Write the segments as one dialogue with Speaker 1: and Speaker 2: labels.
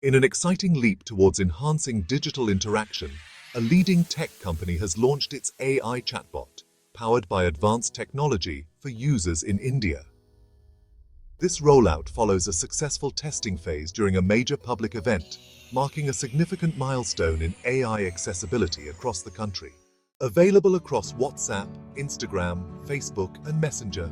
Speaker 1: In an exciting leap towards enhancing digital interaction, a leading tech company has launched its AI chatbot, powered by advanced technology for users in India. This rollout follows a successful testing phase during a major public event, marking a significant milestone in AI accessibility across the country. Available across WhatsApp, Instagram, Facebook, and Messenger,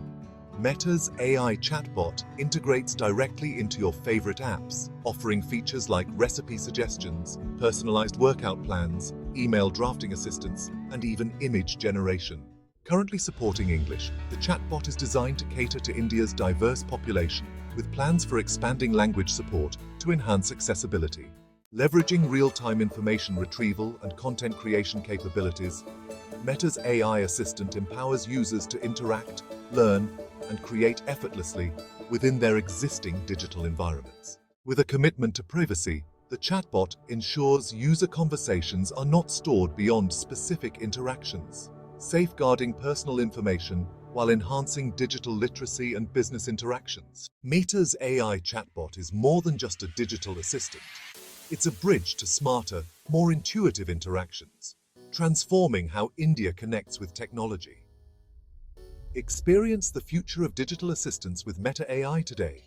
Speaker 1: Meta's AI chatbot integrates directly into your favorite apps, offering features like recipe suggestions, personalized workout plans, email drafting assistance, and even image generation. Currently supporting English, the chatbot is designed to cater to India's diverse population, with plans for expanding language support to enhance accessibility. Leveraging real-time information retrieval and content creation capabilities, Meta's AI assistant empowers users to interact, learn, and create effortlessly within their existing digital environments. With a commitment to privacy, the chatbot ensures user conversations are not stored beyond specific interactions, safeguarding personal information while enhancing digital literacy and business interactions. Meta's AI chatbot is more than just a digital assistant. It's a bridge to smarter, more intuitive interactions, transforming how India connects with technology. Experience the future of digital assistants with Meta AI today.